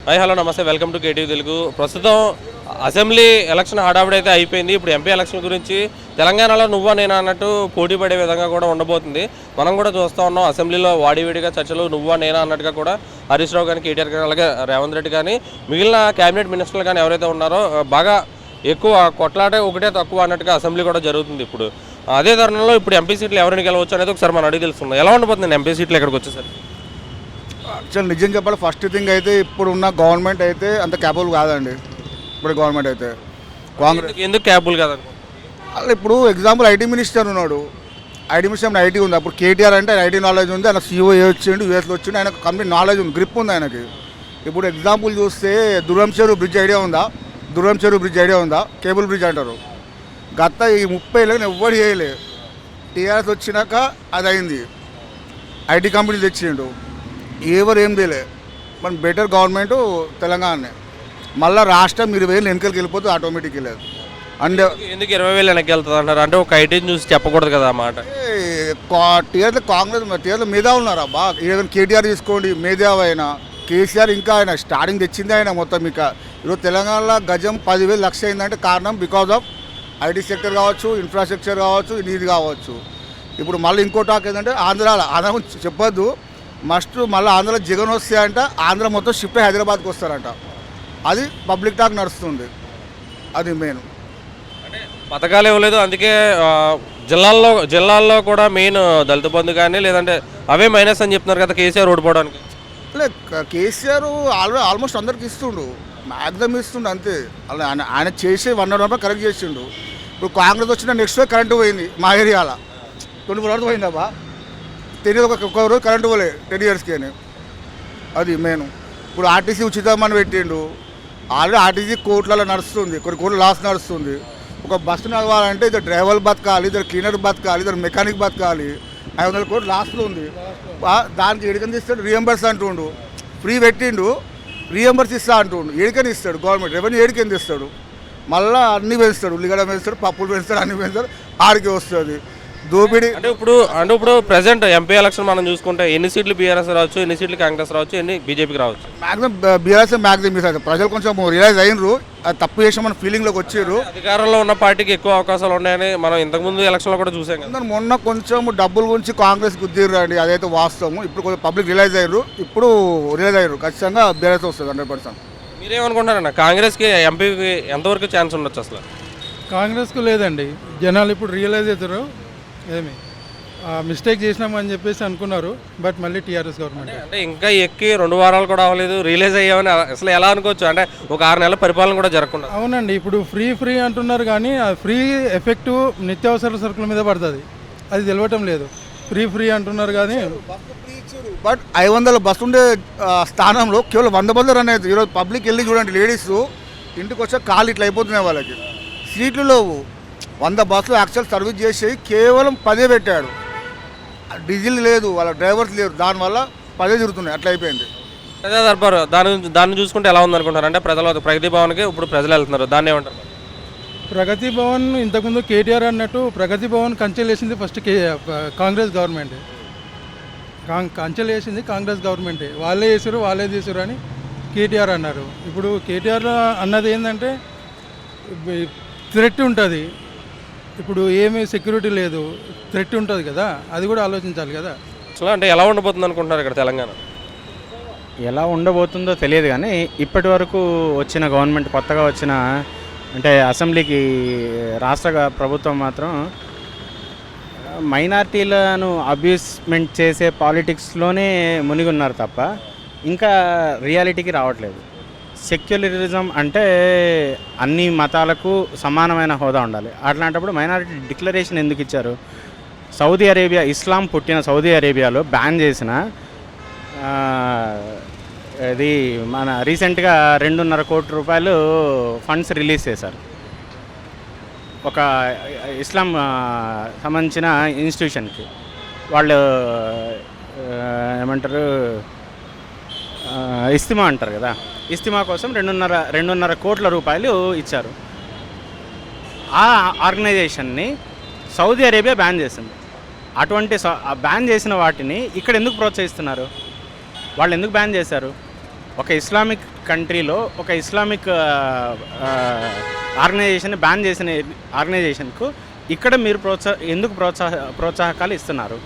Hi hello నమస్తే, welcome to KTV Telugu. ప్రస్తుతం assembly election హడావిడైతే అయిపోయింది. ఇప్పుడు ఎంపీ ఎలక్షన్ గురించి తెలంగాణలో నువ్వా నేనా అన్నట్టు పోటీ పడే విధంగా కూడా ఉండబోతుంది. మనం కూడా చూస్తూ ఉన్నాం, అసెంబ్లీలో వాడివిడిగా చర్చలు నువ్వా నేనా అన్నట్టుగా కూడా హరీష్ రావు కానీ, కేటీఆర్ కానీ, అలాగే రేవంత్ రెడ్డి కానీ, మిగిలిన క్యాబినెట్ మినిస్టర్లు కానీ ఎవరైతే ఉన్నారో బాగా ఎక్కువ కొట్లాటే ఒకటే తక్కువ అన్నట్టుగా అసెంబ్లీ కూడా జరుగుతుంది. ఇప్పుడు అదే తరుణంలో ఇప్పుడు ఎంపీ సీట్లు ఎవరిని గెలవచ్చు అనేది ఒకసారి మనం అడిగి తెలుసుకుందాం. ఎలా ఉండబోతుంది ఎంపీ సీట్లు ఎక్కడికి వచ్చేసరికి? యాక్చువల్ నిజం చెప్పాలి, ఫస్ట్ థింగ్ అయితే ఇప్పుడున్న గవర్నమెంట్ అయితే అంత క్యాపబుల్ కాదండి. ఇప్పుడు గవర్నమెంట్ అయితే కాంగ్రెస్ ఎందుకు క్యాబుల్ కాదనుకో, అలా ఇప్పుడు ఎగ్జాంపుల్ ఐటీ మినిస్టర్ ఉన్నాడు. ఐటీ మినిస్టర్ ఐటీ ఉంది. అప్పుడు కేటీఆర్ అంటే ఐటీ నాలెడ్జ్ ఉంది, ఆయన సీఓ వచ్చిండు, యూఎస్లో వచ్చిండు, ఆయనకు కంప్లీట్ నాలెడ్జ్ ఉంది, గ్రిప్ ఉంది ఆయనకి. ఇప్పుడు ఎగ్జాంపుల్ చూస్తే దుర్గం చెరువు బ్రిడ్జ్ ఐడియా ఉందా? దుర్గం చెరువు బ్రిడ్జ్ ఐడియా ఉందా? కేబుల్ బ్రిడ్జ్ అంటారు. గత ఈ 30 ఏళ్ళకి ఎవ్వరు చేయలే. టీఆర్ఎస్ వచ్చినాక అది అయింది. ఐటీ కంపెనీలు తెచ్చిండు, ఎవరు ఏం చేయలే. మన బెటర్ గవర్నమెంట్ తెలంగాణనే. మళ్ళీ రాష్ట్రం 20,000 వెనుకలకి వెళ్ళిపోతే ఆటోమేటిక్ వెళ్ళదు. అంటే ఎందుకు 20,000 వెనక్కి వెళ్తుంది అంటారు? అంటే ఒక ఐటీని చూసి చెప్పకూడదు కదా ఆ మాట. టీఆర్ఎస్ టీఆర్ఎస్ మేధావులు ఉన్నారా బా? ఏదైనా కేటీఆర్ తీసుకోండి, మేధావి అయినా. కేసీఆర్ ఇంకా ఆయన స్టార్టింగ్ తెచ్చింది ఆయన మొత్తం. ఇక ఈరోజు తెలంగాణలో గజం 10,000 లక్ష అయిందంటే కారణం బికాజ్ ఆఫ్ ఐటీ సెక్టర్ కావచ్చు, ఇన్ఫ్రాస్ట్రక్చర్ కావచ్చు, ఇది కావచ్చు. ఇప్పుడు మళ్ళీ ఇంకో టాక్ ఏంటంటే ఆంధ్ర చెప్పొద్దు, మస్ట్ మళ్ళీ ఆంధ్రలో జగన్ వస్తే అంట ఆంధ్ర మొత్తం షిఫ్ట్ హైదరాబాద్కి వస్తారంట. అది పబ్లిక్ టాక్ నడుస్తుంది. అది మెయిన్. అంటే పథకాలు ఇవ్వలేదు, అందుకే జిల్లాల్లో కూడా మెయిన్ దళిత బంధు కానీ లేదంటే అవే మైనస్ అని చెప్తున్నారు కదా కేసీఆర్ ఓడిపోవడానికి. కేసీఆర్ ఆల్మోస్ట్ అందరికి ఇస్తుండు, మ్యాక్సిమం ఇస్తుండు అంతే. అలా ఆయన చేసి 100 కరెక్ట్ చేసిండు. ఇప్పుడు కాంగ్రెస్ వచ్చిన నెక్స్ట్ డే కరెంటు పోయింది మా ఏరియాలో. 24 hours పోయిందబ్బా, తెలియదు. ఒక్క రోజు కరెంటు పోలే 10 yearsకి అని. అది మెయిన్. ఇప్పుడు ఆర్టీసీ ఉచితమని పెట్టిండు. ఆల్రెడీ ఆర్టీసీ కోట్లలో నడుస్తుంది, కొన్ని కోట్లు లాస్ నడుస్తుంది. ఒక బస్సు నడవాలంటే ఇద్దరు డ్రైవర్ బతకాలి, ఇద్దరు క్లీనర్ బతకాలి, ఇద్దరు మెకానిక్ బతకాలి. 500 కోట్లు లాస్లో ఉంది. దానికి ఎడికని ఇస్తాడు, రీఎంబర్స్ అంటుండు. ఫ్రీ పెట్టిండు, రీఎంబర్స్ ఇస్తా అంటుండు. ఎడికని ఇస్తాడు గవర్నమెంట్, రెవెన్యూ ఎడికని ఇస్తాడు. మళ్ళీ అన్నీ పెంచుతాడు, ఉల్లిగడ్డ పెంచుతాడు, పప్పులు పెంచుతాడు, అన్నీ పెంచుతాడు. ఆడికి వస్తుంది దోపిడీ. అంటే ఇప్పుడు ప్రెసెంట్ ఎంపీ ఎలక్షన్ మనం చూసుకుంటే ఎన్ని సీట్లు బీఆర్ఎస్ రావచ్చు, ఎన్ని సీట్లు కాంగ్రెస్ రావచ్చు, ఎన్ని బీజేపీకి రావచ్చు? మ్యాక్సిమం బీఆర్ఎస్ మ్యాక్సిమం మిస్ అవుతుంది. ప్రజలు కొంచెం రియలైజ్ అయినరు, అది తప్పు చేసామని ఫీలింగ్లోకి వచ్చారు. అధికారంలో ఉన్న పార్టీకి ఎక్కువ అవకాశాలు ఉన్నాయని మనం ఇంతకుముందు ఎలక్షన్లో కూడా చూసాం కదా. మొన్న కొంచెం డబ్బుల గురించి కాంగ్రెస్ గుద్దిర్రు అండి, అదైతే వాస్తవం. ఇప్పుడు కొంచెం పబ్లిక్ రియలైజ్ అయ్యారు. ఇప్పుడు రియలైజ్ అయ్యారు, ఖచ్చితంగా బీఆర్ఎస్ వస్తుంది 100%. మీరేమనుకుంటారన్న, కాంగ్రెస్కి ఎంపీకి ఎంతవరకు ఛాన్స్ ఉండొచ్చు అసలు? కాంగ్రెస్కు లేదండి. జనాలు ఇప్పుడు రియలైజ్ అవుతారు, ఏమి మిస్టేక్ చేసినామని చెప్పేసి అనుకున్నారు. బట్ మళ్ళీ టీఆర్ఎస్ గవర్నమెంట్ అంటే ఇంకా ఎక్కి 2 వారాలు కూడా అవ్వలేదు, రియలైజ్ అయ్యామని అసలు ఎలా అనుకోవచ్చు? అంటే ఒక 6 నెలల పరిపాలన కూడా జరగకుండా. అవునండి, ఇప్పుడు ఫ్రీ అంటున్నారు కానీ ఆ ఫ్రీ ఎఫెక్టు నిత్యావసర సరుకుల మీద పడుతుంది, అది తెలియటం లేదు. ఫ్రీ అంటున్నారు కానీ బట్ 500 బస్సు ఉండే స్థానంలో కేవలం 100 బస్సులు రన్ అవుతుంది. ఈరోజు పబ్లిక్ వెళ్ళి చూడండి, లేడీస్ ఇంటికి వచ్చా కాళ్ళు ఇట్లా అయిపోతున్నాయి వాళ్ళకి. సీట్లు లేవు. 100 బస్సులు యాక్చువల్ సర్వీస్ చేసి కేవలం 10 పెట్టాడు. డీజిల్ లేదు, వాళ్ళ డ్రైవర్స్ లేరు, దానివల్ల 10 తిరుగుతున్నాయి. అట్లా అయిపోయింది. ప్రజా దర్బారు దాన్ని చూసుకుంటే ఎలా ఉందనుకుంటారు? అంటే ప్రగతి భవన్కి ఇప్పుడు ప్రజలు వెళ్తున్నారు, దాన్ని ఏమంటారు? ప్రగతి భవన్ ఇంతకుముందు కేటీఆర్ అన్నట్టు ప్రగతి భవన్ కంచెలు వేసింది ఫస్ట్ కాంగ్రెస్ గవర్నమెంట్. కంచెలు వేసింది కాంగ్రెస్ గవర్నమెంటే. వాళ్ళే వేసారు, వాళ్ళే చేసారు అని కేటీఆర్ అన్నారు. ఇప్పుడు కేటీఆర్ అన్నది ఏంటంటే థ్రెట్ ఉంటుంది. ఇప్పుడు ఏమీ సెక్యూరిటీ లేదు, థ్రెట్ ఉంటుంది కదా, అది కూడా ఆలోచించాలి కదా. అసలు అంటే ఎలా ఉండబోతుంది అనుకుంటున్నారు ఇక్కడ తెలంగాణ? ఎలా ఉండబోతుందో తెలియదు కానీ ఇప్పటి వరకు వచ్చిన గవర్నమెంట్, కొత్తగా వచ్చిన అంటే అసెంబ్లీకి రాష్ట్ర ప్రభుత్వం మాత్రం మైనార్టీలను అబ్యూస్మెంట్ చేసే పాలిటిక్స్లోనే మునిగి ఉన్నారు తప్ప ఇంకా రియాలిటీకి రావట్లేదు. సెక్యులరిజం అంటే అన్ని మతాలకు సమానమైన హోదా ఉండాలి. అట్లాంటప్పుడు మైనారిటీ డిక్లరేషన్ ఎందుకు ఇచ్చారు? సౌదీ అరేబియా, ఇస్లాం పుట్టిన సౌదీ అరేబియాలో బ్యాన్ చేసిన ఇది మన రీసెంట్గా 2.5 కోట్ల రూపాయలు ఫండ్స్ రిలీజ్ చేశారు ఒక ఇస్లాం సంబంధించిన ఇన్స్టిట్యూషన్కి. వాళ్ళు ఏమంటారు, ఇస్తిమా అంటారు కదా, ఇస్తిమా కోసం 2.5 కోట్ల రూపాయలు ఇచ్చారు. ఆ ఆర్గనైజేషన్ని సౌదీ అరేబియా బ్యాన్ చేసింది. అటువంటి బ్యాన్ చేసిన వాటిని ఇక్కడ ఎందుకు ప్రోత్సహిస్తున్నారు? వాళ్ళు ఎందుకు బ్యాన్ చేశారు? ఒక ఇస్లామిక్ కంట్రీలో ఒక ఇస్లామిక్ ఆర్గనైజేషన్ బ్యాన్ చేసిన ఆర్గనైజేషన్కు ఇక్కడ మీరు ఎందుకు ప్రోత్సాహకాలు ఇస్తున్నారు?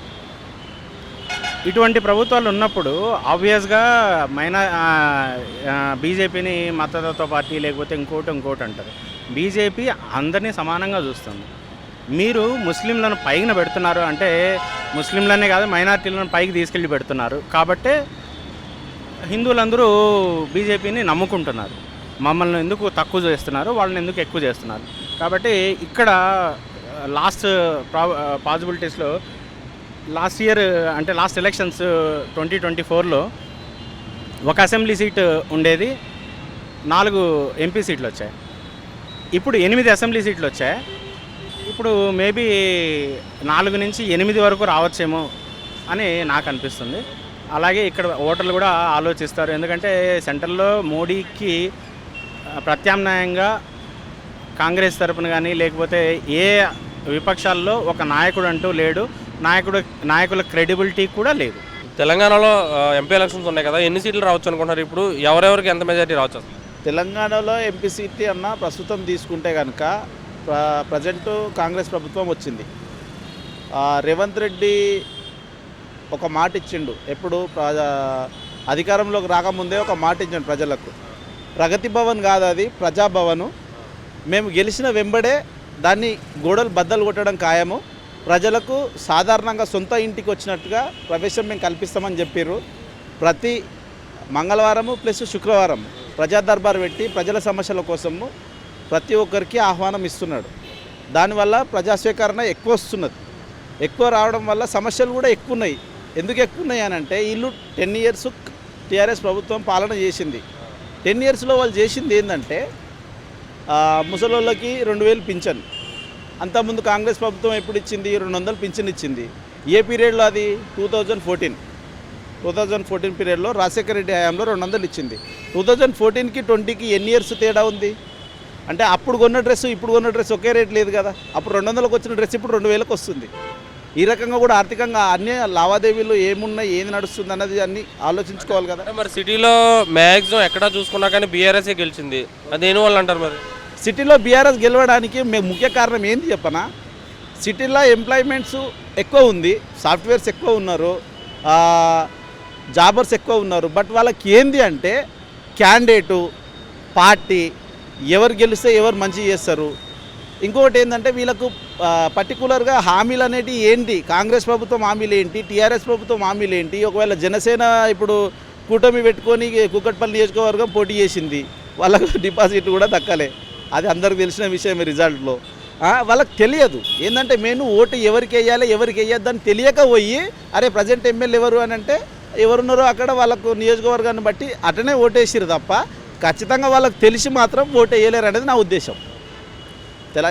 ఇటువంటి ప్రభుత్వాలు ఉన్నప్పుడు ఆబ్వియస్గా బీజేపీని మతతత్వ పార్టీ లేకపోతే ఇంకోటి అంటారు. బీజేపీ అందరినీ సమానంగా చూస్తుంది. మీరు ముస్లింలను పైన పెడుతున్నారు అంటే ముస్లింలనే కాదు మైనారిటీలను పైకి తీసుకెళ్ళి పెడుతున్నారు. కాబట్టే హిందువులందరూ బీజేపీని నమ్ముకుంటున్నారు. మమ్మల్ని ఎందుకు తక్కువ చేస్తున్నారు, వాళ్ళని ఎందుకు ఎక్కువ చేస్తున్నారు. కాబట్టి ఇక్కడ లాస్ట్ పాసిబిలిటీస్లో లాస్ట్ ఇయర్ అంటే లాస్ట్ ఎలక్షన్స్ 2024లో ఒక అసెంబ్లీ సీట్ ఉండేది, 4 ఎంపీ సీట్లు వచ్చాయి. ఇప్పుడు 8 అసెంబ్లీ సీట్లు వచ్చాయి. ఇప్పుడు మేబీ 4 నుంచి 8 వరకు రావచ్చేమో అని నాకు అనిపిస్తుంది. అలాగే ఇక్కడ ఓటర్లు కూడా ఆలోచిస్తారు. ఎందుకంటే సెంట్రల్లో మోడీకి ప్రత్యామ్నాయంగా కాంగ్రెస్ తరపున కానీ లేకపోతే ఏ విపక్షాల్లో ఒక నాయకుడు అంటూ లేడు. నాయకుల క్రెడిబిలిటీ కూడా లేదు. తెలంగాణలో ఎంపీ ఎలక్షన్స్ ఉన్నాయి కదా, ఎన్ని సీట్లు రావచ్చు అనుకుంటున్నారు? ఇప్పుడు ఎవరెవరికి ఎంత మెజారిటీ రావచ్చు? తెలంగాణలో ఎంపీ సీట్ అన్న ప్రస్తుతం తీసుకుంటే కనుక ప్రజెంటు కాంగ్రెస్ ప్రభుత్వం వచ్చింది. రేవంత్ రెడ్డి ఒక మాట ఇచ్చిండు. ఎప్పుడు అధికారంలోకి రాకముందే ఒక మాట ఇచ్చిండు ప్రజలకు. ప్రగతి భవన్ కాదు, అది ప్రజాభవను. మేము గెలిచిన వెంబడే దాన్ని గోడలు బద్దలు కొట్టడం ఖాయము. ప్రజలకు సాధారణంగా సొంత ఇంటికి వచ్చినట్టుగా ప్రవేశం మేము కల్పిస్తామని చెప్పారు. ప్రతి మంగళవారము ప్లస్ శుక్రవారం ప్రజా దర్బార్ పెట్టి ప్రజల సమస్యల కోసము ప్రతి ఒక్కరికి ఆహ్వానం ఇస్తున్నాడు. దానివల్ల ప్రజాస్వీకరణ ఎక్కువ వస్తున్నది. ఎక్కువ రావడం వల్ల సమస్యలు కూడా ఎక్కువ ఉన్నాయి. ఎందుకు ఎక్కువ ఉన్నాయి అని అంటే వీళ్ళు 10 ఇయర్స్ టీఆర్ఎస్ ప్రభుత్వం పాలన చేసింది. 10 ఇయర్స్లో వాళ్ళు చేసింది ఏంటంటే ముసలోళ్ళకి 2000 పింఛన్. అంతకుముందు కాంగ్రెస్ ప్రభుత్వం ఎప్పుడు ఇచ్చింది? 200 పింఛన్ ఇచ్చింది. ఏ పీరియడ్లో? అది 2014 పీరియడ్లో రాజశేఖర రెడ్డి హయాంలో 200 ఇచ్చింది. 2014కి 20కి ఎన్ని ఇయర్స్ తేడా ఉంది అంటే అప్పుడు కొన్న డ్రెస్ ఇప్పుడు కొన్న డ్రెస్ ఒకే రేట్ లేదు కదా. అప్పుడు 200లకు వచ్చిన డ్రెస్ ఇప్పుడు 2000కి వస్తుంది. ఈ రకంగా కూడా ఆర్థికంగా అన్ని లావాదేవీలు ఏమున్నాయి, ఏది నడుస్తుంది అన్నది అన్ని ఆలోచించుకోవాలి కదా. మరి సిటీలో మ్యాక్సిమం ఎక్కడ చూసుకున్నా కానీ బీఆర్ఎస్ఏ గెలిచింది, అది దేనివల్ల అంటారు? మరి సిటీలో బీఆర్ఎస్ గెలవడానికి ముఖ్య కారణం ఏంటి చెప్పనా? సిటీలో ఎంప్లాయ్మెంట్స్ ఎక్కువ ఉంది, సాఫ్ట్వేర్స్ ఎక్కువ ఉన్నారు, జాబర్స్ ఎక్కువ ఉన్నారు. బట్ వాళ్ళకి ఏంది అంటే క్యాండిడేటు పార్టీ ఎవరు గెలిస్తే ఎవరు మంచి చేస్తారు. ఇంకొకటి ఏంటంటే వీళ్ళకు పర్టికులర్గా హామీలు అనేటివి ఏంటి, కాంగ్రెస్ ప్రభుత్వం హామీలు ఏంటి, టీఆర్ఎస్ ప్రభుత్వం హామీలు ఏంటి. ఒకవేళ జనసేన ఇప్పుడు కూటమి పెట్టుకొని కూకట్పల్లి నియోజకవర్గం పోటీ చేసింది, వాళ్ళకు డిపాజిట్లు కూడా దక్కలే. అది అందరికి తెలిసిన విషయమే. రిజల్ట్లో వాళ్ళకి తెలియదు ఏంటంటే మేము ఓటు ఎవరికి వేయాలి ఎవరికి వేయద్దని తెలియక పోయి అరే ప్రజెంట్ ఎమ్మెల్యే ఎవరు అని అంటే ఎవరున్నారో అక్కడ వాళ్ళకు నియోజకవర్గాన్ని బట్టి అటనే ఓటేసిరు తప్ప ఖచ్చితంగా వాళ్ళకి తెలిసి మాత్రం ఓటు వేయలేరు అనేది నా ఉద్దేశం.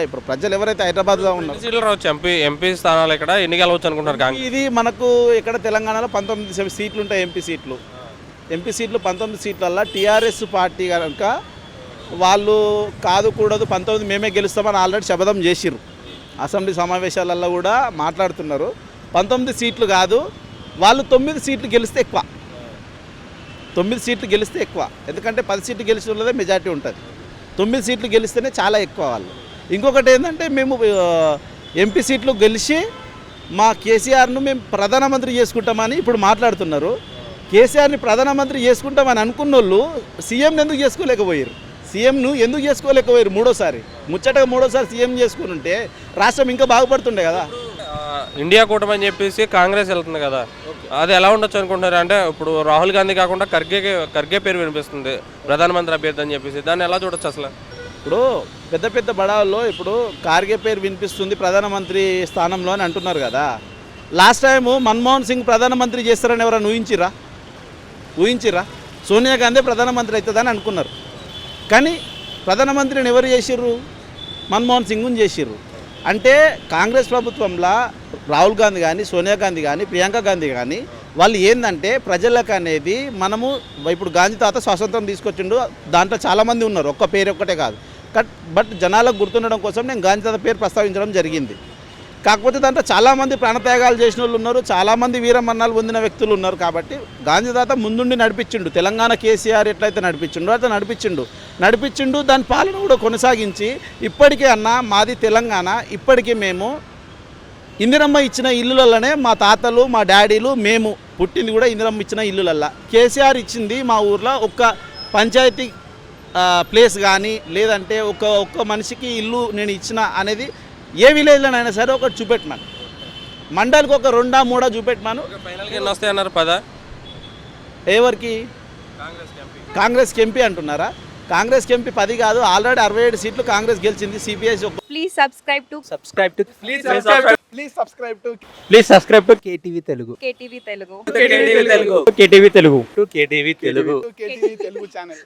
ఇప్పుడు ప్రజలు ఎవరైతే హైదరాబాద్లో ఉన్నారు సీట్లు రావచ్చు, ఎంపీ స్థానాలు ఇక్కడ ఎన్ని గెలవచ్చు అనుకుంటున్నారు? ఇది మనకు ఇక్కడ తెలంగాణలో 19 సీట్లు ఉంటాయి. ఎంపీ సీట్లు 19 సీట్లల్లో టీఆర్ఎస్ పార్టీ కనుక వాళ్ళు కాదు కూడదు 19 మేమే గెలుస్తామని ఆల్రెడీ శపథం చేసిర్రు. అసెంబ్లీ సమావేశాలలో కూడా మాట్లాడుతున్నారు. 19 సీట్లు కాదు, వాళ్ళు 9 సీట్లు గెలిస్తే ఎక్కువ. 9 సీట్లు గెలిస్తే ఎక్కువ. ఎందుకంటే 10 సీట్లు గెలిచిన వాళ్ళదే మెజార్టీ ఉంటుంది. 9 సీట్లు గెలిస్తేనే చాలా ఎక్కువ వాళ్ళు. ఇంకొకటి ఏంటంటే మేము ఎంపీ సీట్లు గెలిచి మా కేసీఆర్ను మేము ప్రధానమంత్రి చేసుకుంటామని ఇప్పుడు మాట్లాడుతున్నారు. కేసీఆర్ని ప్రధానమంత్రి చేసుకుంటామని అనుకున్న వాళ్ళు సీఎంని ఎందుకు చేసుకోలేకపోయారు? సీఎంను ఎందుకు చేసుకోలేకపోయారు? ముచ్చటగా మూడోసారి సీఎం చేసుకుని ఉంటే రాష్ట్రం ఇంకా బాగుపడుతుండే కదా. ఇండియా కూటమి అని చెప్పేసి కాంగ్రెస్ వెళ్తుంది కదా, అది ఎలా ఉండొచ్చు అనుకుంటున్నారు? అంటే ఇప్పుడు రాహుల్ గాంధీ కాకుండా ఖర్గే పేరు వినిపిస్తుంది ప్రధానమంత్రి అభ్యర్థి అని చెప్పేసి, దాన్ని ఎలా చూడొచ్చు అసలు? ఇప్పుడు పెద్ద బడాల్లో ఇప్పుడు ఖార్గే పేరు వినిపిస్తుంది ప్రధానమంత్రి స్థానంలో అని అంటున్నారు కదా. లాస్ట్ టైము మన్మోహన్ సింగ్ ప్రధానమంత్రి చేస్తారని ఎవరైనా ఊహించిరా? సోనియా గాంధీ ప్రధానమంత్రి అవుతుందని అనుకున్నారు. కానీ ప్రధానమంత్రిని ఎవరు చేసిర్రు? మన్మోహన్ సింగ్ని చేసిర్రు. అంటే కాంగ్రెస్ ప్రభుత్వంలో రాహుల్ గాంధీ కానీ సోనియా గాంధీ కానీ ప్రియాంక గాంధీ కానీ వాళ్ళు ఏంటంటే ప్రజలకు అనేది మనము ఇప్పుడు గాంధీ తాత స్వాతంత్రం తీసుకొచ్చిండు, దాంట్లో చాలామంది ఉన్నారు, ఒక్క పేరు ఒక్కటే కాదు. బట్ జనాలకు గుర్తుండడం కోసం నేను గాంధీ తాత పేరు ప్రస్తావించడం జరిగింది. కాకపోతే దాంట్లో చాలామంది ప్రాణత్యాగాలు చేసిన వాళ్ళు ఉన్నారు, చాలామంది వీరమరణాలు పొందిన వ్యక్తులు ఉన్నారు. కాబట్టి గాంధీ తాత ముందుండి నడిపించిండు. తెలంగాణ కేసీఆర్ ఎట్లయితే నడిపించిండో అట్లా నడిపించిండు. దాని పాలన కూడా కొనసాగించి ఇప్పటికే అన్న మాది తెలంగాణ, ఇప్పటికీ మేము ఇందిరమ్మ ఇచ్చిన ఇల్లులలోనే మా తాతలు మా డాడీలు మేము పుట్టింది కూడా ఇందిరమ్మ ఇచ్చిన ఇల్లులల్లా. కేసీఆర్ ఇచ్చింది మా ఊర్లో ఒక్క పంచాయతీ ప్లేస్ కానీ లేదంటే ఒక్క మనిషికి ఇల్లు నేను ఇచ్చిన అనేది ఏ విలేజ్లోనైనా సరే ఒకటి చూపెట్టమాను, మండలికి ఒక 2-3 చూపెట్టమాను. ఫైనల్గా ఎన్ని వస్తాయన్నారు 10? ఎవరికి? కాంగ్రెస్కి ఎంపీ అంటున్నారా? కాంగ్రెస్కి ఎంపీ 10 కాదు, ఆల్రెడీ 67 సీట్లు కాంగ్రెస్ గెలిచింది. CPI Please subscribe to KTV Telugu. KTV Telugu. KTV Telugu channel.